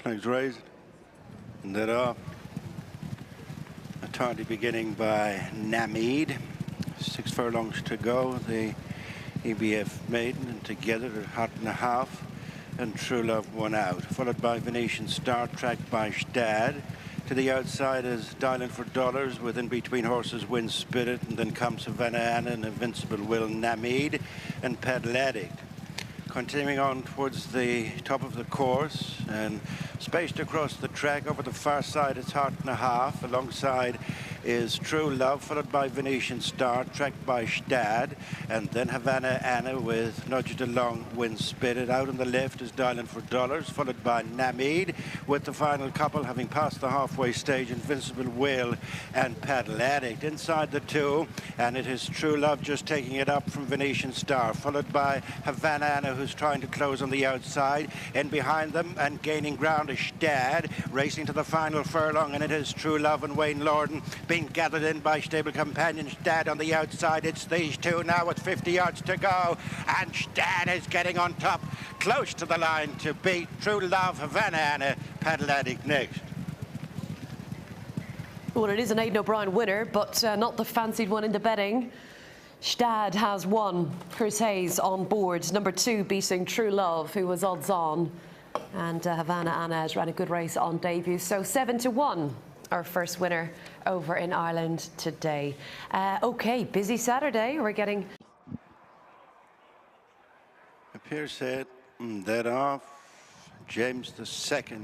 Flags raised. And that off. A tardy beginning by NAVAN. 6 furlongs to go. The EBF maiden, and together at Hot and a Half. And True Love won out. Followed by Venetian Star, tracked by Stad. To the outside is Dialing for Dollars, with in between horses Wind Spirit, and then comes Havana Anna and Invincible Will, NAVAN, and Pedal Addict. Continuing on towards the top of the course and spaced across the track. Over the far side it's Hot and a Half. Alongside is True Love, followed by Venetian Star, tracked by Stad, and then Havana Anna with nudged along Wind Spirit. Out on the left is Dialing for Dollars, followed by NAVAN, with the final couple having passed the halfway stage, Invincible Will and Pedal Addict. Inside the two, and it is True Love just taking it up from Venetian Star, followed by Havana Anna, who's trying to close on the outside. In behind them and gaining ground is Stad, racing to the final furlong, and it is True Love and Wayne Lorden being gathered in by stable companion Stad on the outside. It's these two now with 50 yards to go, and Stad is getting on top, close to the line to beat True Love, Havana Anna, Pedal Addict next. Well, it is an Aidan O'Brien winner, but not the fancied one in the betting. Stad has won. Chris Hayes on board. Number 2 beating True Love, who was odds on. And Havana Anna has ran a good race on debut. So 7-1, our first winner over in Ireland today. OK, busy Saturday. We're getting... Appears set, that off. James II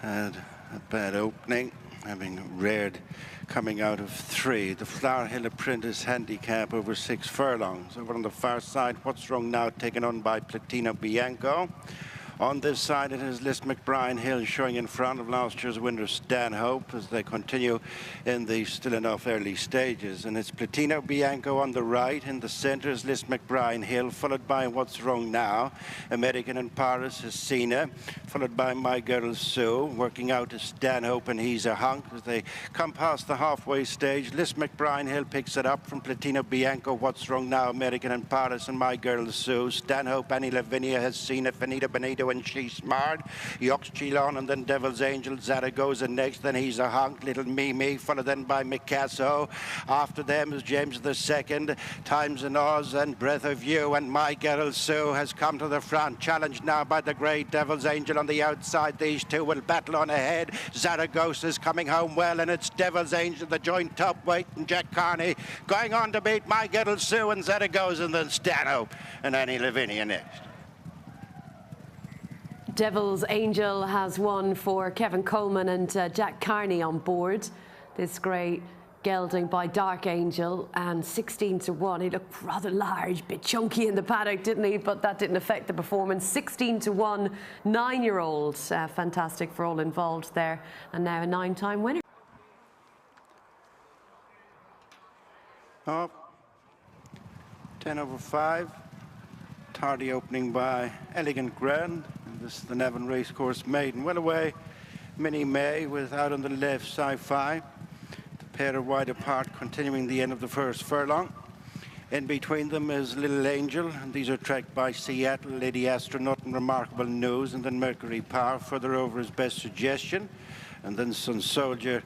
had a bad opening, having reared coming out of 3. The Flower Hill Apprentice handicap over 6 furlongs. Over on the far side, What's Wrong Now, taken on by Platino Bianco. On this side, it is List McBrien Hill showing in front of last year's winner Stanhope as they continue in the still enough early stages. And it's Platino Bianco on the right. In the centre is List McBrien Hill, followed by What's Wrong Now. American in Paris is Cena, followed by My Girl Sue. Working out is Stanhope and He's a Hunk. As they come past the halfway stage, List McBrien Hill picks it up from Platino Bianco, What's Wrong Now, American in Paris, and My Girl Sue. Stanhope, Annie Lavinia has Cena, Finita Benito, and She's Smart. Yox Chilon, and then Devil's Angel. Zaragoza next, then He's a Hunk. Little Mimi, followed then by Micasso. After them is James II, Times in Oz, and Breath of You, and My Girl Sue has come to the front, challenged now by the great Devil's Angel on the outside. These two will battle on ahead. Zaragoza's coming home well, and it's Devil's Angel, the joint top weight, and Jack Carney going on to beat My Girl Sue and Zaragoza, and then Stanhope and Annie Lavinia next. Devil's Angel has won for Kevin Coleman and Jack Carney on board. This great gelding by Dark Angel, and 16-1. He looked rather large, bit chunky in the paddock, didn't he? But that didn't affect the performance. 16-1, 9-year-old. Fantastic for all involved there. And now a 9-time winner. Up. 10/5. Tardy opening by Elegant Grand. This is the NAVAN Racecourse maiden. Well away, Minnie May with out on the left, Sci-Fi. The pair are wide apart, continuing the end of the first furlong. In between them is Little Angel, and these are tracked by Seattle, Lady Astronaut, and Remarkable News, and then Mercury Power. Further over is Best Suggestion, and then Sun Soldier,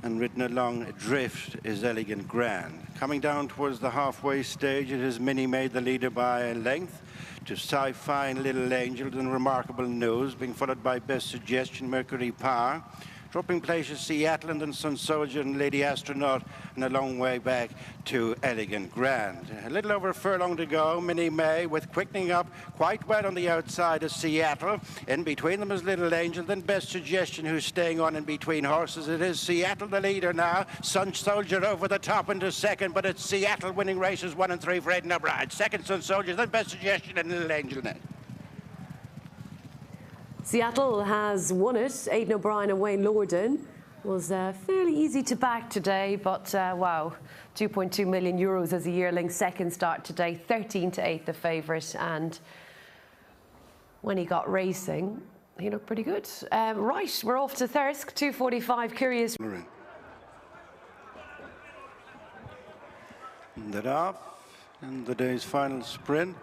and ridden along Drift is Elegant Grand. Coming down towards the halfway stage, it is Minnie May, the leader by a length, to Sci-Fi and Little Angel, and Remarkable News, being followed by Best Suggestion, Mercury Power. Dropping places Seattle, and then Sun Soldier and Lady Astronaut, and a long way back to Elegant Grand. A little over a furlong to go. Minnie May with quickening up quite well on the outside of Seattle. In between them is Little Angel, then Best Suggestion, who's staying on in between horses. It is Seattle the leader now. Sun Soldier over the top into second, but it's Seattle winning races 1 and 3 for Aidan O'Brien. Second Sun Soldier, then Best Suggestion, and Little Angel next. Seattle has won it. Aidan O'Brien and Wayne Lorden was fairly easy to back today, but wow, 2.2 million euros as a yearling. Second start today, 13-8 the favourite, and when he got racing, he looked pretty good. Right, we're off to Thirsk, 2:45. Curious. That off, and the day's final sprint.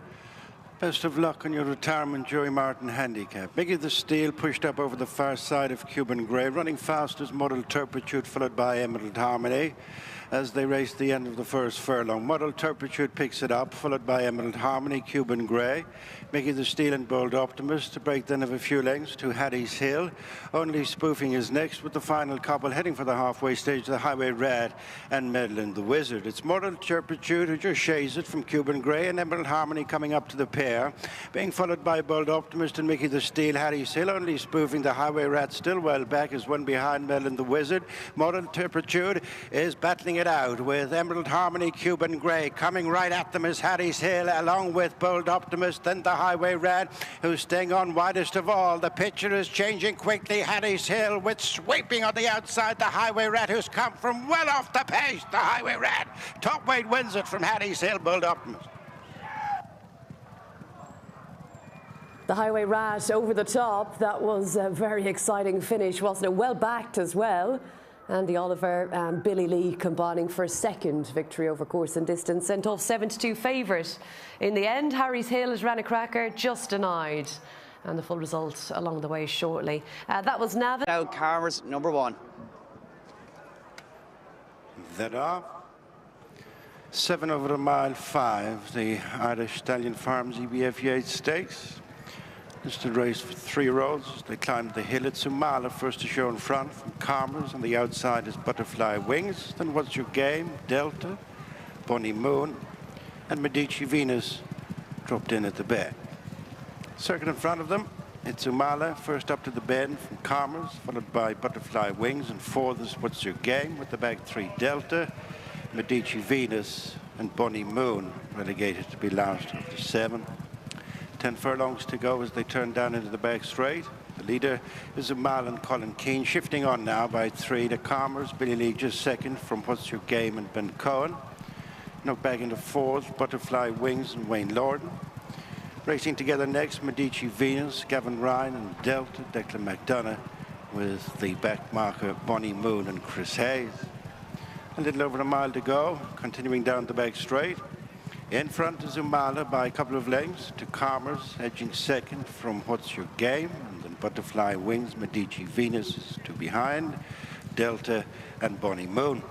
Best of luck on your retirement, Joey Martin handicap. Mickey the Steel pushed up over the far side of Cuban Grey, running fast as Model Turpitude, followed by Emerald Harmony. As they race the end of the first furlong, Model Turpitude picks it up, followed by Emerald Harmony, Cuban Grey. Mickey the Steel and Bold Optimist to break then of a few lengths to Hattie's Hill. Only Spoofing is next with the final couple heading for the halfway stage, the Highway Rat and Medlin the Wizard. It's Model Turpitude who just shays it from Cuban Grey, and Emerald Harmony coming up to the pair, being followed by Bold Optimist and Mickey the Steel, Hattie's Hill. Only Spoofing, the Highway Rat still well back, is one behind Medlin the Wizard. Model Turpitude is battling it out with Emerald Harmony, Cuban Grey. Coming right at them is Hattie's Hill, along with Bold Optimist, then the Highway Rat, who's staying on widest of all. The picture is changing quickly. Hattie's Hill with sweeping on the outside, the Highway Rat, who's come from well off the pace. The Highway Rat, top weight wins it from Hattie's Hill, Bold Optimist. The Highway Rat over the top. That was a very exciting finish, wasn't it? Well backed as well. Andy Oliver and Billy Lee combining for a second victory over course and distance. Sent off 7-2 favourite. In the end, Harry's Hill has ran a cracker, just denied. And the full result along the way shortly. That was NAVAN. Now Carver's number one. That off. 7 over a mile 5, the Irish Stallion Farms EBF Yates Stakes. It's the race for 3 roads. They climbed the hill at Sumala, first to show in front from Calmers. On the outside is Butterfly Wings. Then What's Your Game, Delta, Bonnie Moon, and Medici Venus dropped in at the back. Circuit in front of them, it's Sumala, first up to the bend from Calmers, followed by Butterfly Wings, and 4th is What's Your Game, with the back 3 Delta, Medici Venus, and Bonnie Moon, relegated to be last of the 7. 10 furlongs to go as they turn down into the back straight. The leader is Amal and Colin Keane, shifting on now by 3 to Calmers. Billy Lee just second from What's Your Game and Ben Cohen. Knocked back into 4th, Butterfly Wings and Wayne Lorden. Racing together next, Medici Venus, Gavin Ryan and Delta, Declan McDonough, with the back marker Bonnie Moon and Chris Hayes. A little over a mile to go, continuing down the back straight. In front is Umala by a couple of lengths to Calmers, edging second from What's Your Game, and then Butterfly Wings, Medici Venus is 2 behind, Delta and Bonnie Moon.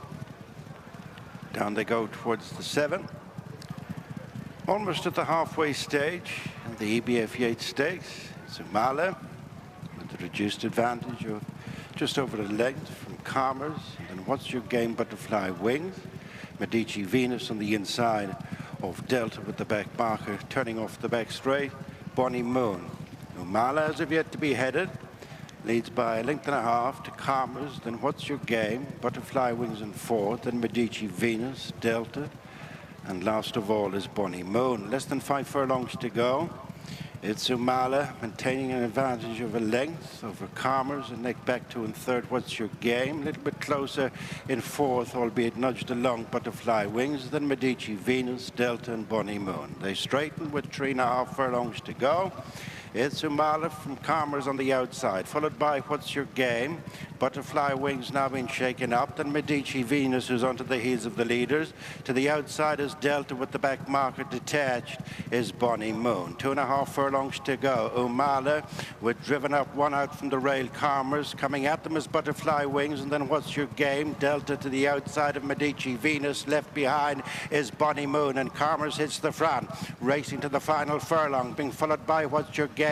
Down they go towards the 7. Almost at the halfway stage in the EBF Yates Stakes, it's Umala with the reduced advantage of just over a length from Calmers, and then What's Your Game, Butterfly Wings, Medici Venus on the inside of Delta with the back marker, turning off the back straight, Bonnie Moon. Umala, as of yet to be headed, leads by a length and a half to Calmers, then What's Your Game, Butterfly Wings in 4th, then Medici Venus, Delta, and last of all is Bonnie Moon. Less than 5 furlongs to go. It's Umala maintaining an advantage of a length over Calmers, and neck back to in 3rd, What's Your Game. A little bit closer in 4th, albeit nudged along Butterfly Wings, then Medici Venus, Delta and Bonnie Moon. They straighten with 3.5 furlongs to go. It's Umala from Calmers on the outside, followed by What's Your Game. Butterfly Wings now being shaken up. Then Medici Venus, who's onto the heels of the leaders. To the outside is Delta with the back marker detached is Bonnie Moon. 2.5 furlongs to go. Umala with driven up 1 out from the rail. Calmers coming at them is Butterfly Wings, and then What's Your Game. Delta to the outside of Medici Venus. Left behind is Bonnie Moon, and Calmers hits the front. Racing to the final furlong, being followed by What's Your Game.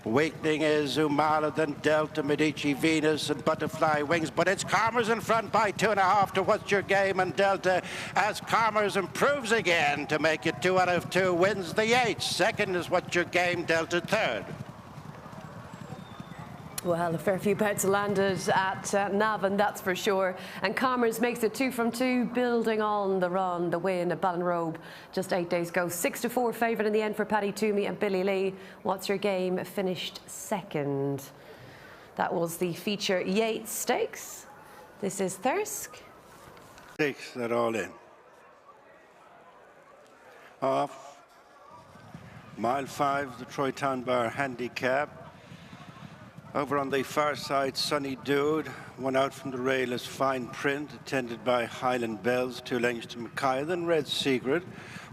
Weakening is Umala, then Delta, Medici Venus, and Butterfly Wings, but it's Calmers in front by 2.5 to What's Your Game and Delta, as Calmers improves again to make it 2 out of 2, wins the Yates. Second is What's Your Game, Delta 3rd. Well, a fair few bets landed at NAVAN, that's for sure. And Calmers makes it 2 from 2, building on the run, the win at Ballinrobe just 8 days ago. 6-4 favourite in the end for Paddy Toomey and Billy Lee. What's Your Game finished second. That was the feature Yates Stakes. This is Thirsk. 6, that all in. Off. Mile 5, the Troy Town Bar handicap. Over on the far side, Sunny Dude, one out from the rail is Fine Print, attended by Highland Bells, 2 lengths to Mackay, then Red Secret,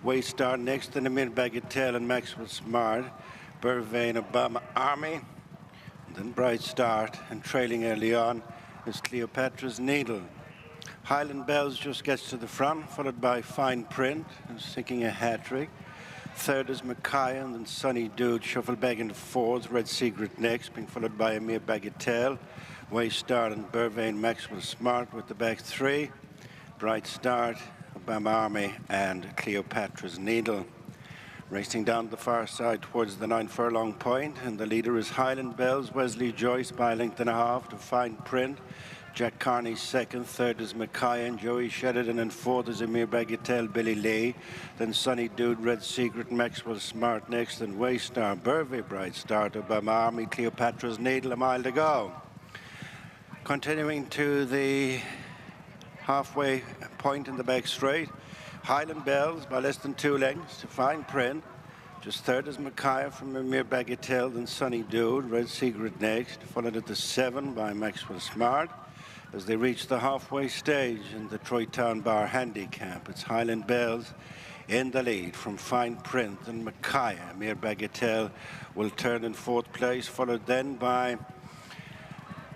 Waystar next, then Amir Bagatelle and Maxwell Smart, Burvain, Obama Army, and then Bright Start, and trailing early on is Cleopatra's Needle. Highland Bells just gets to the front, followed by Fine Print, who's seeking a hat-trick. Third is Mackay, and then Sunny Dude shuffle back into fourth. Red Secret next, being followed by Amir Bagatelle, Waystar and Burvain Maxwell Smart with the back 3. Bright Start, Obama Army, and Cleopatra's Needle. Racing down the far side towards the 9 furlong point, and the leader is Highland Bells, Wesley Joyce by a length and a half to Fine Print. Jack Carney second, third is Mackay and Joey Sheridan, and fourth is Amir Bagatelle, Billy Lee. Then Sunny Dude, Red Secret, Maxwell Smart next, and Waystar, Burvey, Bright Start, Obama Army, Cleopatra's Needle, a mile to go. Continuing to the halfway point in the back straight, Highland Bells by less than 2 lengths to Fine Print. Just third is Mackay from Amir Bagatelle, then Sunny Dude, Red Secret next, followed at the 7 by Maxwell Smart. As they reach the halfway stage in the Troy Town Bar Handicap, it's Highland Bells in the lead from Fine Print and Mackay. Amir Bagatelle will turn in 4th place, followed then by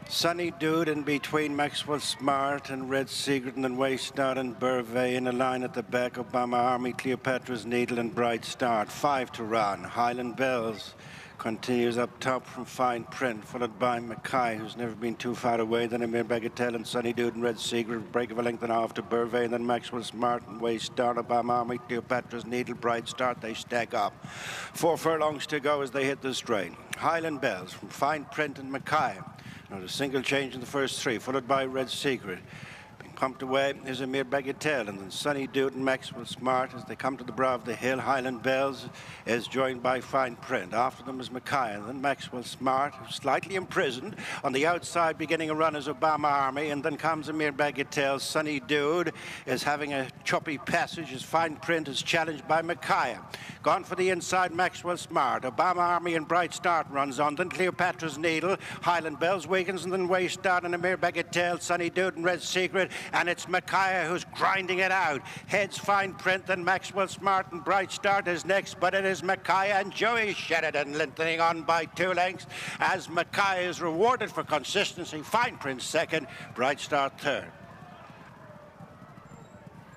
Sunny Dude in between Maxwell Smart and Red Secret, and then Waystar and Burvey in a line at the back. Obama Army, Cleopatra's Needle, and Bright Start. 5 to run. Highland Bells continues up top from Fine Print, followed by Mackay, who's never been too far away. Then Amir Bagatelle and Sunny Dude and Red Secret. Break of a length and a half to Burvey, and then Maxwell Smart and Waystar, Obama Army, Cleopatra's Needle, Bright Start. They stack up. 4 furlongs to go as they hit the straight. Highland Bells from Fine Print and Mackay. Not a single change in the first 3, followed by Red Secret. Being pumped away is Amir Bagatelle, and then Sunny Dude and Maxwell Smart as they come to the brow of the hill. Highland Bells is joined by Fine Print. After them is Mackay, and then Maxwell Smart, who's slightly imprisoned. On the outside, beginning a run, is Obama Army, and then comes Amir Bagatelle. Sunny Dude is having a choppy passage as Fine Print is challenged by Mackay. Gone for the inside, Maxwell Smart. Obama Army and Bright Start runs on. Then Cleopatra's Needle. Highland Bells, Wiggins, and then Waystar and Amir Bagatelle, Sunny Dude and Red Secret. And it's Mackay who's grinding it out. Heads Fine Print, then Maxwell Smart and Bright Start is next. But it is Mackay and Joey Sheridan lengthening on by 2 lengths as Mackay is rewarded for consistency. Fine Print second, Bright Start third.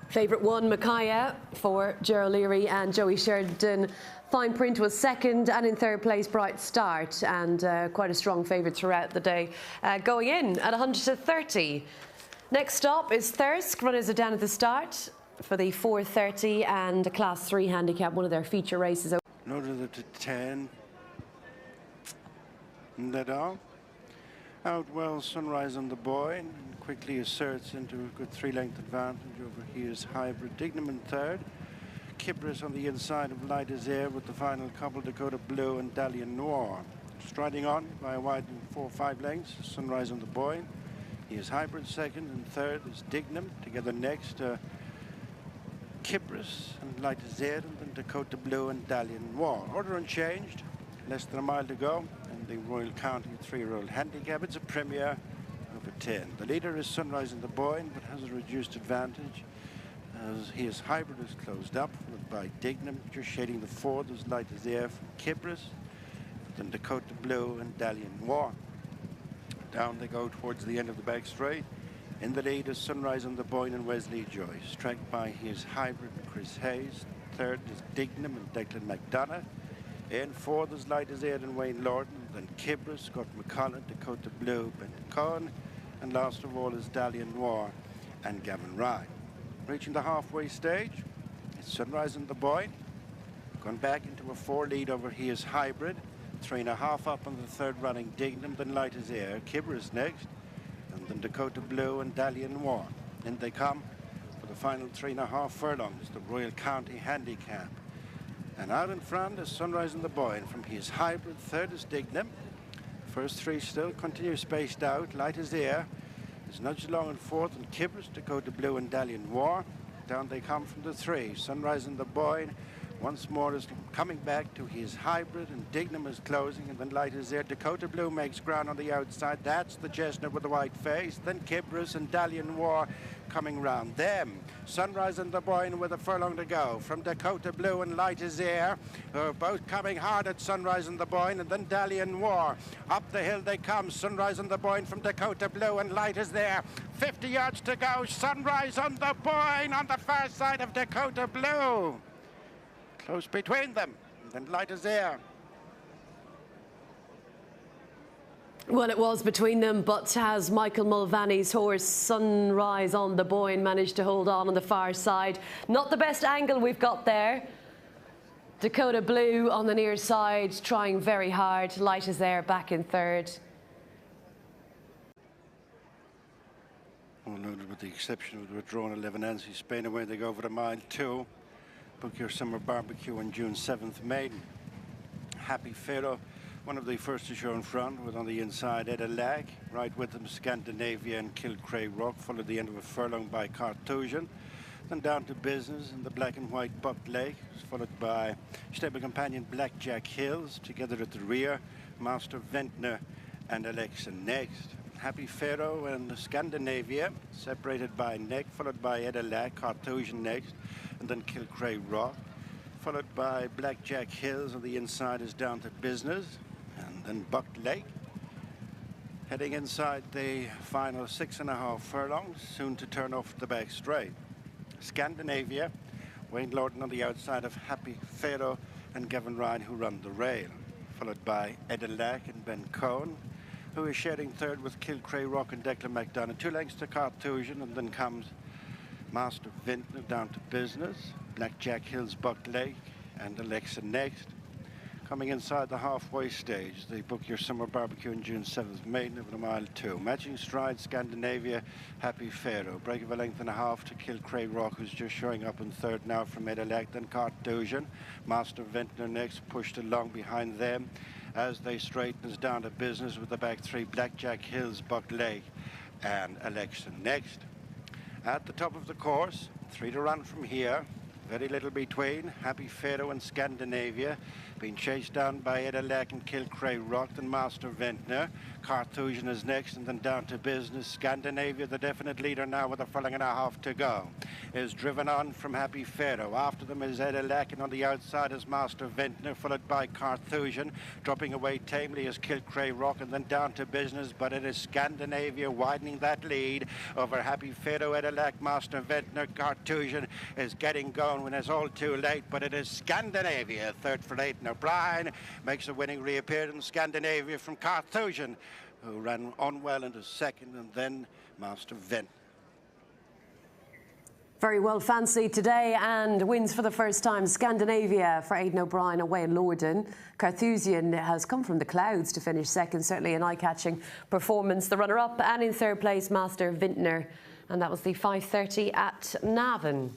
Favourite 1, Mackay for Gerald Leary and Joey Sheridan. Fine Print was second, and in 3rd place, Bright Start, and quite a strong favourite throughout the day. Going in at 100-30. Next stop is Thirsk. Runners are down at the start for the 4:30 and a Class 3 handicap, one of their feature races. Noted to 10. NAVAN. Out well, Sunrise on the Boy, and quickly asserts into a good 3-length advantage over Here's Hybrid. Dignam in 3rd. Kibris on the inside of Light as Air with the final couple, Dakota Blue and Dahlia Noir. Striding on by a wide 4 or 5 lengths, Sunrise on the Boy. Here's Hybrid second, and 3rd is Dignam. Together next, Kibris and Light as Air, and then Dakota Blue and Dahlia Noir. Order unchanged, less than a mile to go, and the Royal County 3-year-old handicap. It's a premier over 10. The leader is Sunrise on the Boy, but has a reduced advantage as Here's Hybrid is closed up, followed by Dignam. Just shading the 4th is Light as Air from Kibris, then Dakota Blue and Dahlia Noir. Down they go towards the end of the back straight. In the lead is Sunrise on the Boyne and Wesley Joyce. Tracked by Here's Hybrid and Chris Hayes. 3rd is Dignam and Declan McDonough. In 4th is Light as Air and Wayne Lorton. Then Kibris, Scott McCullough, Dakota Blue, Ben Cohen. And last of all is Dahlia Noir and Gavin Rye. Reaching the halfway stage, it's Sunrise on the Boyne. Gone back into a 4 lead over Here's Hybrid. 3.5 up on the 3rd running Dignam, then Light as Air. Kibris next, and then Dakota Blue and Dahlia Noir. In they come for the final 3.5 furlongs, the Royal County handicap. And out in front is Sunrise on the Boyne from Here's Hybrid. 3rd is Dignam. First 3 still continue spaced out. Light as Air is nudged along in 4th, and Kibris, Dakota Blue and Dahlia Noir. Down they come from the 3. Sunrise on the Boyne, Once more is coming back to his hybrid, and Dignam is closing, and then Light is there. Dakota Blue makes ground on the outside. That's the chestnut with the white face. Then Kibris and Dalian War coming round them. Sunrise and the Boyne with a furlong to go. From Dakota Blue and Light is there, both coming hard at Sunrise and the Boyne, and then Dalian War. Up the hill they come. Sunrise and the Boyne from Dakota Blue, and Light is there. 50 yards to go. Sunrise on the Boyne on the far side of Dakota Blue. Close between them, and then Light is there. Well, it was between them, but has Michael Mulvaney's horse Sunrise on the Boyne managed to hold on the far side? Not the best angle we've got there. Dakota Blue on the near side, trying very hard. Light is there, back in third. Well, noted with the exception of the withdrawn 11 Nancy Spain, away they go for the mile 2. Book your summer barbecue on June 7th, Maiden. Happy Pharaoh, one of the first to show in front, with on the inside Edelag. Right with them Scandinavia and Kilcray Rock, followed the end of a furlong by Carthusian. Then down to business in the black and white Buck Lake, followed by stable companion Blackjack Hills. Together at the rear, Master Ventnor and Alexa next. Happy Pharaoh and Scandinavia, separated by Neck, followed by Edelag, Carthusian next, and then Kilcray Rock, followed by Blackjack Hills. On the inside is down to business, and then Buck Lake. Heading inside the final 6.5 furlongs, soon to turn off the back straight. Scandinavia, Wayne Lorton on the outside of Happy Pharaoh and Gavin Ryan, who run the rail, followed by Edelag and Ben Cohn, who is sharing third with Kilcray Rock and Declan McDonough. 2 lengths to Carthusian, and then comes Master Vintner down to business. Blackjack Hills, Buck Lake, and Alexa next. Coming inside the halfway stage, they book your summer barbecue on June 7th, Maiden over the mile 2. Matching stride, Scandinavia, Happy Pharaoh. Break of a length and a half to Kilcray Rock, who's just showing up in third now from Edelag, then Carthusian. Master Vintner next, pushed along behind them as they straighten us down to business with the back 3, Blackjack Hills, Buck Lake, and Alexa next. At the top of the course, 3 to run from here. Very little between. Happy Pharaoh and Scandinavia, being chased down by Edelag and Kilcray Rock, then Master Ventnor. Carthusian is next, and then down to business. Scandinavia, the definite leader now with a furlong and a half to go, is driven on from Happy Pharaoh. After them is Edelag, and on the outside is Master Ventnor, followed by Carthusian. Dropping away tamely is Kilcray Rock, and then down to business, but it is Scandinavia widening that lead over Happy Pharaoh, Edelag, Master Ventnor. Carthusian is getting going when it's all too late, but it is Scandinavia. Third for Leighton O'Brien, makes a winning reappearance in Scandinavia from Carthusian, who ran on well into second, and then Master Vent. Very well fancied today, and wins for the first time. Scandinavia for Aidan O'Brien away in Lorden. Carthusian has come from the clouds to finish second, certainly an eye-catching performance. The runner-up, and in third place, Master Vintner. And that was the 5:30 at NAVAN.